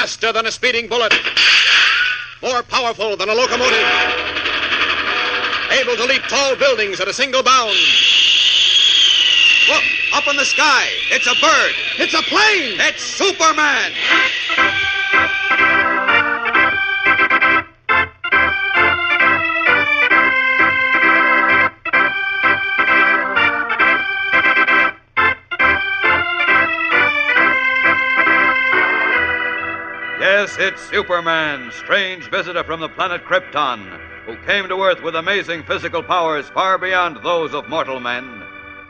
Faster than a speeding bullet. More powerful than a locomotive. Able to leap tall buildings at a single bound. Look, up in the sky. It's a bird. It's a plane! It's Superman! Yes, it's Superman, strange visitor from the planet Krypton, who came to Earth with amazing physical powers far beyond those of mortal men,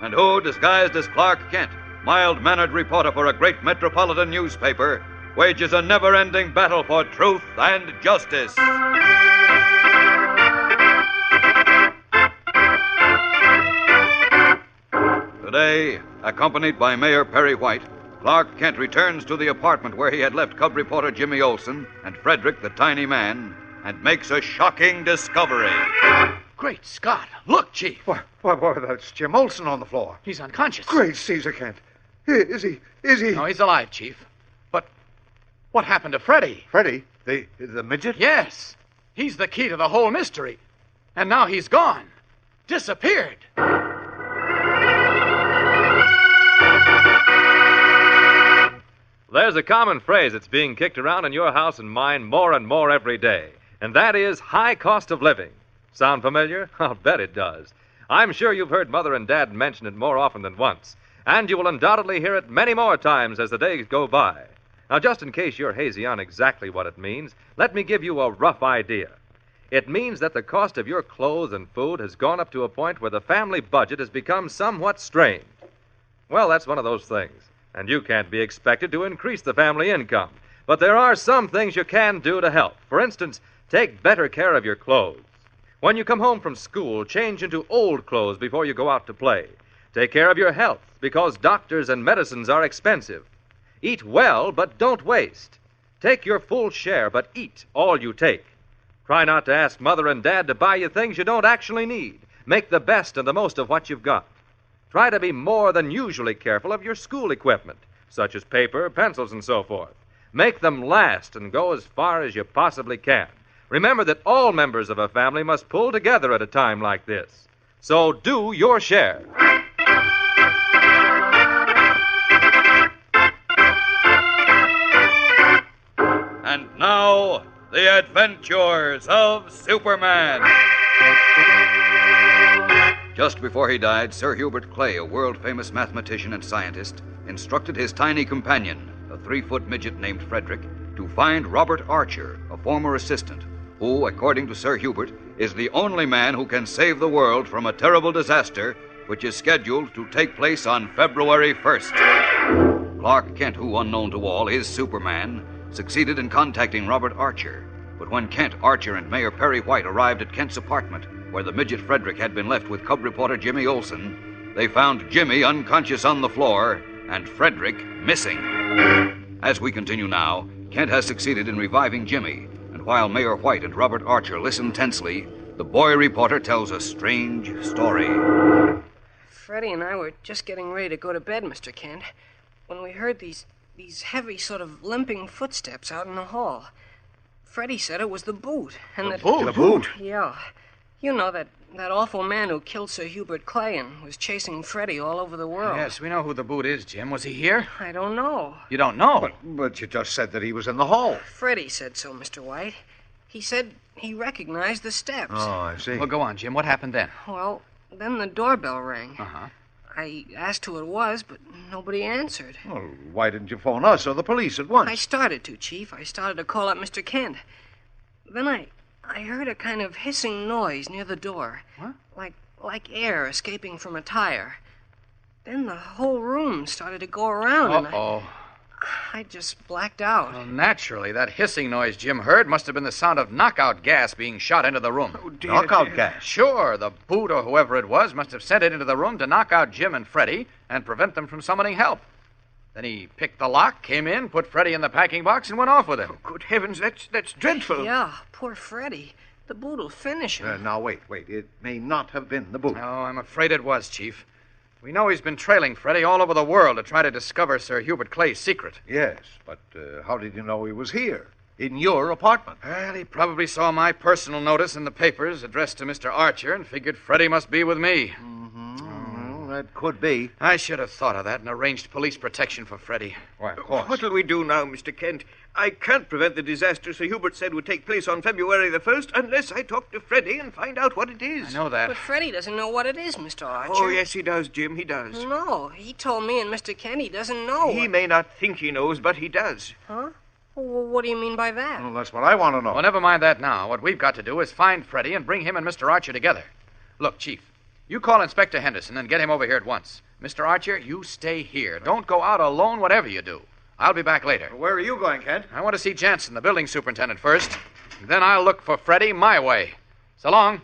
and who, disguised as Clark Kent, mild-mannered reporter for a great metropolitan newspaper, wages a never-ending battle for truth and justice. Today, accompanied by Mayor Perry White, Clark Kent returns to the apartment where he had left cub reporter Jimmy Olsen and Frederick the Tiny Man, and makes a shocking discovery. Great Scott. Look, Chief. Why, that's Jim Olsen on the floor. He's unconscious. Great Caesar, Kent. Is he? No, he's alive, Chief. But what happened to Freddie? Freddie? The midget? Yes. He's the key to the whole mystery. And now he's gone. Disappeared. There's a common phrase that's being kicked around in your house and mine more and more every day, and that is high cost of living. Sound familiar? I'll bet it does. I'm sure you've heard Mother and Dad mention it more often than once, and you will undoubtedly hear it many more times as the days go by. Now, just in case you're hazy on exactly what it means, let me give you a rough idea. It means that the cost of your clothes and food has gone up to a point where the family budget has become somewhat strained. Well, that's one of those things. And you can't be expected to increase the family income. But there are some things you can do to help. For instance, take better care of your clothes. When you come home from school, change into old clothes before you go out to play. Take care of your health, because doctors and medicines are expensive. Eat well, but don't waste. Take your full share, but eat all you take. Try not to ask Mother and Dad to buy you things you don't actually need. Make the best and the most of what you've got. Try to be more than usually careful of your school equipment, such as paper, pencils, and so forth. Make them last and go as far as you possibly can. Remember that all members of a family must pull together at a time like this. So do your share. And now, the adventures of Superman. Just before he died, Sir Hubert Clay, a world-famous mathematician and scientist, instructed his tiny companion, a 3-foot midget named Frederick, to find Robert Archer, a former assistant, who, according to Sir Hubert, is the only man who can save the world from a terrible disaster which is scheduled to take place on February 1st. Clark Kent, who, unknown to all, is Superman, succeeded in contacting Robert Archer. But when Kent, Archer, and Mayor Perry White arrived at Kent's apartment, where the midget Frederick had been left with cub reporter Jimmy Olsen, they found Jimmy unconscious on the floor and Frederick missing. As we continue now, Kent has succeeded in reviving Jimmy, and while Mayor White and Robert Archer listen tensely, the boy reporter tells a strange story. Freddie and I were just getting ready to go to bed, Mr. Kent, when we heard these heavy, sort of limping footsteps out in the hall. Freddie said it was the boot. And The boot? Yeah. You know, that awful man who killed Sir Hubert Clay and was chasing Freddie all over the world. Yes, we know who the boot is, Jim. Was he here? I don't know. You don't know? But you just said that he was in the hall. Freddie said so, Mr. White. He said he recognized the steps. Oh, I see. Well, go on, Jim. What happened then? Well, then the doorbell rang. Uh-huh. I asked who it was, but nobody answered. Well, why didn't you phone us or the police at once? I started to, Chief. I started to call up Mr. Kent. Then I heard a kind of hissing noise near the door. What? Like air escaping from a tire. Then the whole room started to go around, and I just blacked out. Well, naturally, that hissing noise Jim heard must have been the sound of knockout gas being shot into the room. Oh, dear. Knockout gas? Sure, the boot or whoever it was must have sent it into the room to knock out Jim and Freddie and prevent them from summoning help. Then he picked the lock, came in, put Freddie in the packing box, and went off with him. Oh, good heavens, that's dreadful. Yeah, poor Freddie. The boot will finish him. Now, wait. It may not have been the boot. No, I'm afraid it was, Chief. We know he's been trailing Freddy all over the world to try to discover Sir Hubert Clay's secret. Yes, but how did you know he was here? In your apartment? Well, he probably saw my personal notice in the papers addressed to Mr. Archer and figured Freddy must be with me. Well, that could be. I should have thought of that and arranged police protection for Freddy. Why, of course. What'll we do now, Mr. Kent? I can't prevent the disaster Sir Hubert said would take place on February the 1st unless I talk to Freddy and find out what it is. I know that. But Freddy doesn't know what it is, Mr. Archer. Oh, yes, he does, Jim. He does. No, he told me and Mr. Kent he doesn't know. He may not think he knows, but he does. Huh? Well, what do you mean by that? Well, that's what I want to know. Well, never mind that now. What we've got to do is find Freddy and bring him and Mr. Archer together. Look, Chief, you call Inspector Henderson and get him over here at once. Mr. Archer, you stay here. Don't go out alone, whatever you do. I'll be back later. Where are you going, Kent? I want to see Jansen, the building superintendent, first. Then I'll look for Freddy my way. So long.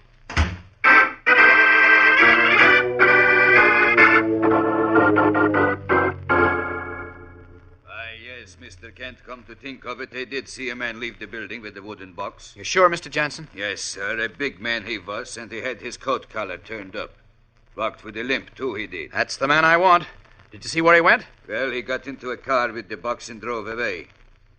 Yes, Mr. Kent, come to think of it, they did see a man leave the building with the wooden box. You sure, Mr. Jansen? Yes, sir, a big man he was, and he had his coat collar turned up. Walked with a limp, too, he did. That's the man I want. Did you see where he went? Well, he got into a car with the box and drove away.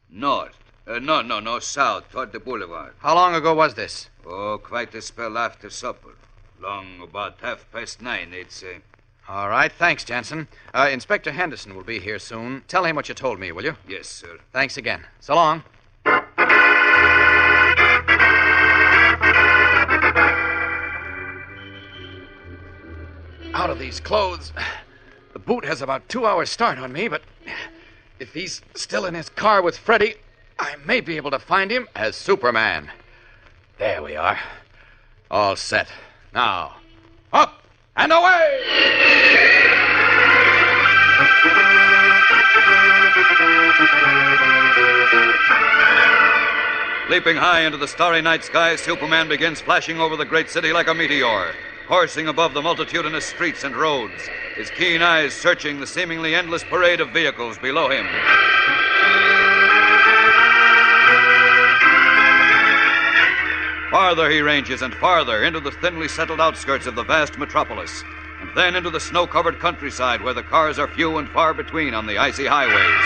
North. No, south, toward the boulevard. How long ago was this? Oh, quite a spell after supper. Long, about 9:30, they'd say. All right, thanks, Jansen. Inspector Henderson will be here soon. Tell him what you told me, will you? Yes, sir. Thanks again. So long. Out of these clothes. The boot has about 2 hours start on me, but if he's still in his car with Freddy, I may be able to find him as Superman. There we are. All set. Now, up and away! Leaping high into the starry night sky, Superman begins flashing over the great city like a meteor, coursing above the multitudinous streets and roads, his keen eyes searching the seemingly endless parade of vehicles below him. Farther he ranges and farther into the thinly settled outskirts of the vast metropolis, and then into the snow-covered countryside where the cars are few and far between on the icy highways.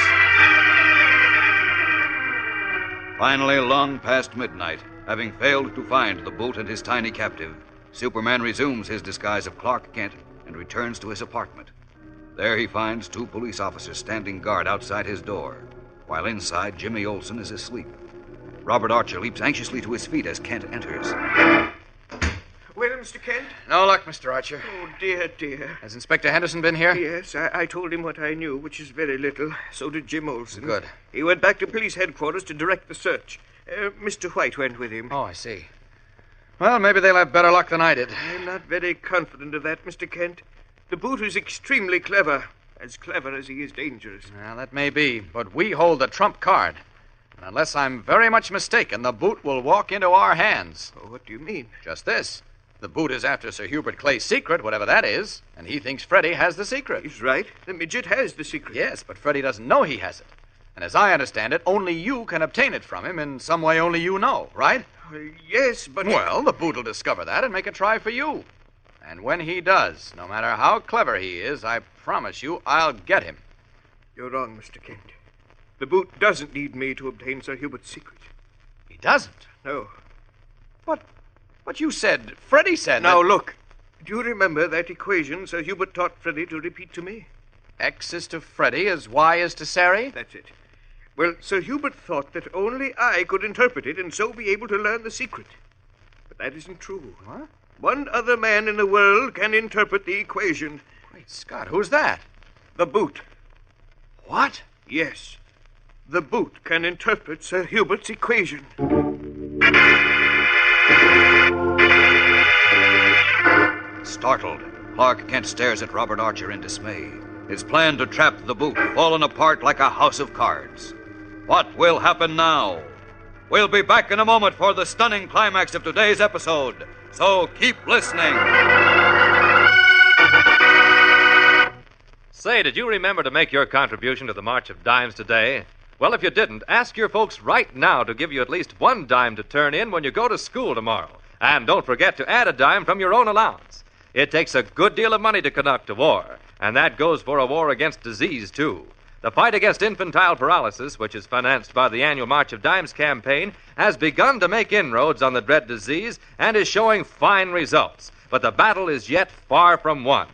Finally, long past midnight, having failed to find the boot and his tiny captive, Superman resumes his disguise of Clark Kent and returns to his apartment. There he finds 2 police officers standing guard outside his door, while inside Jimmy Olsen is asleep. Robert Archer leaps anxiously to his feet as Kent enters. Well, Mr. Kent? No luck, Mr. Archer. Oh, dear. Has Inspector Henderson been here? Yes, I told him what I knew, which is very little. So did Jim Olsen. Good. He went back to police headquarters to direct the search. Mr. White went with him. Oh, I see. Well, maybe they'll have better luck than I did. I'm not very confident of that, Mr. Kent. The boot is extremely clever. As clever as he is dangerous. Well, that may be, but we hold the trump card. And unless I'm very much mistaken, the boot will walk into our hands. Oh, what do you mean? Just this. The boot is after Sir Hubert Clay's secret, whatever that is, and he thinks Freddy has the secret. He's right. The midget has the secret. Yes, but Freddy doesn't know he has it. And as I understand it, only you can obtain it from him in some way only you know, right? Yes, but... Well, the boot will discover that and make a try for you. And when he does, no matter how clever he is, I promise you I'll get him. You're wrong, Mr. Kent. The boot doesn't need me to obtain Sir Hubert's secret. He doesn't? No. But you said, Freddy said Now, that... look. Do you remember that equation Sir Hubert taught Freddy to repeat to me? X is to Freddy as Y is to Sari? That's it. Well, Sir Hubert thought that only I could interpret it and so be able to learn the secret. But that isn't true. What? One other man in the world can interpret the equation. Great Scott, who's that? The boot. What? Yes. The boot can interpret Sir Hubert's equation. Startled, Clark Kent stares at Robert Archer in dismay. His plan to trap the boot fallen apart like a house of cards. What will happen now? We'll be back in a moment for the stunning climax of today's episode. So keep listening. Say, did you remember to make your contribution to the March of Dimes today? Well, if you didn't, ask your folks right now to give you at least 1 dime to turn in when you go to school tomorrow. And don't forget to add a dime from your own allowance. It takes a good deal of money to conduct a war, and that goes for a war against disease, too. The fight against infantile paralysis, which is financed by the annual March of Dimes campaign, has begun to make inroads on the dread disease and is showing fine results. But the battle is yet far from won.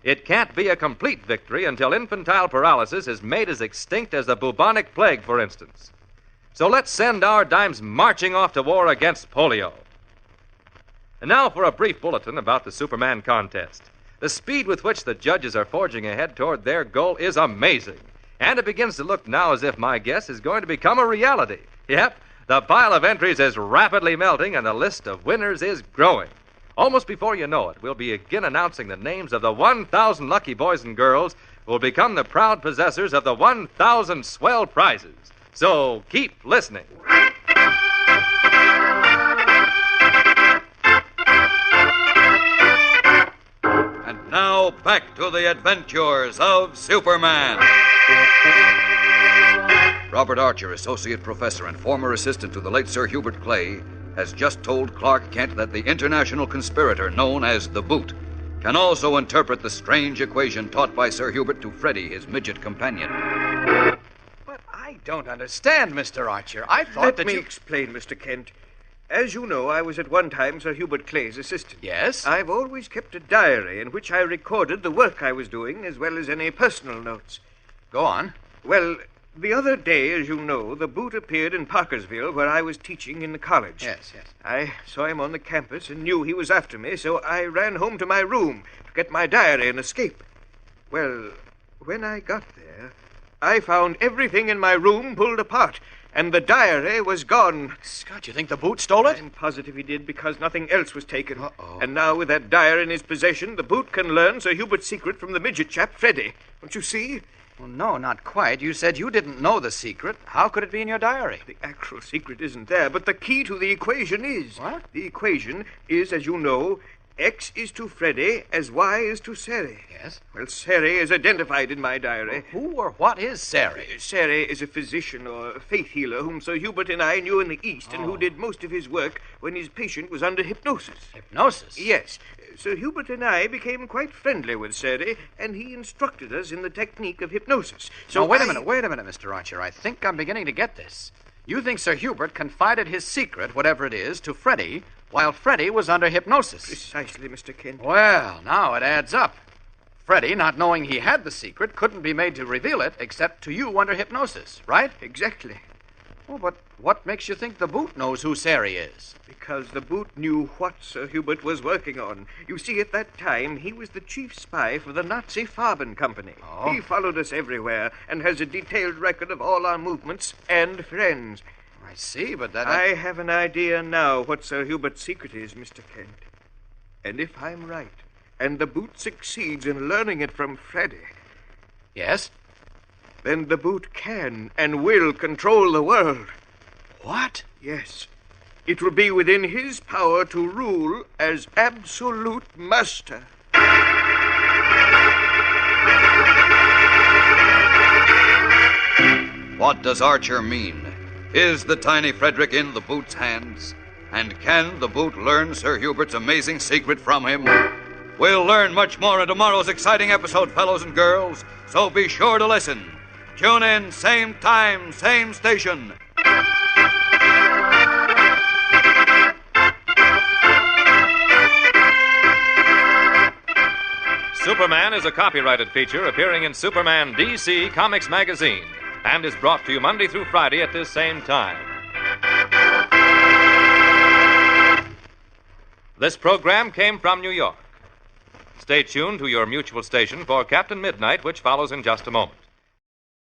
It can't be a complete victory until infantile paralysis is made as extinct as the bubonic plague, for instance. So let's send our dimes marching off to war against polio. And now for a brief bulletin about the Superman contest. The speed with which the judges are forging ahead toward their goal is amazing. And it begins to look now as if my guess is going to become a reality. Yep, the pile of entries is rapidly melting and the list of winners is growing. Almost before you know it, we'll begin announcing the names of the 1,000 lucky boys and girls who will become the proud possessors of the 1,000 swell prizes. So keep listening. And now back to the adventures of Superman. Robert Archer, associate professor and former assistant to the late Sir Hubert Clay, has just told Clark Kent that the international conspirator known as the Boot can also interpret the strange equation taught by Sir Hubert to Freddy, his midget companion. But I don't understand, Mr. Archer. I thought Let me explain, Mr. Kent. As you know, I was at one time Sir Hubert Clay's assistant. Yes? I've always kept a diary in which I recorded the work I was doing as well as any personal notes. Go on. Well, the other day, as you know, the Boot appeared in Parkersville where I was teaching in the college. Yes. I saw him on the campus and knew he was after me, so I ran home to my room to get my diary and escape. Well, when I got there, I found everything in my room pulled apart, and the diary was gone. Scott, you think the Boot stole it? I'm positive he did because nothing else was taken. Uh-oh. And now with that diary in his possession, the Boot can learn Sir Hubert's secret from the midget chap, Freddy. Don't you see? Well, no, not quite. You said you didn't know the secret. How could it be in your diary? The actual secret isn't there, but the key to the equation is. What? The equation is, as you know, X is to Freddy as Y is to Sari. Yes? Well, Sari is identified in my diary. Who or what is Sari? Sari is a physician or faith healer whom Sir Hubert and I knew in the East and who did most of his work when his patient was under hypnosis. Hypnosis? Yes. Sir Hubert and I became quite friendly with Sari, and he instructed us in the technique of hypnosis. So Now, wait a minute, Mr. Archer. I think I'm beginning to get this. You think Sir Hubert confided his secret, whatever it is, to Freddy while Freddy was under hypnosis? Precisely, Mr. Kent. Well, now it adds up. Freddy, not knowing he had the secret, couldn't be made to reveal it except to you under hypnosis, right? Exactly. Oh, but what makes you think the Boot knows who Sari is? Because the Boot knew what Sir Hubert was working on. You see, at that time, he was the chief spy for the Nazi Farben Company. Oh. He followed us everywhere and has a detailed record of all our movements and friends. I see, but that... I have an idea now what Sir Hubert's secret is, Mr. Kent. And if I'm right, and the Boot succeeds in learning it from Freddy, Yes? then the Boot can and will control the world. What? Yes. It will be within his power to rule as absolute master. What does Archer mean? Is the tiny Frederick in the Boot's hands? And can the Boot learn Sir Hubert's amazing secret from him? We'll learn much more in tomorrow's exciting episode, fellows and girls, so be sure to listen. Tune in, same time, same station. Superman is a copyrighted feature appearing in Superman DC Comics Magazine and is brought to you Monday through Friday at this same time. This program came from New York. Stay tuned to your mutual station for Captain Midnight, which follows in just a moment.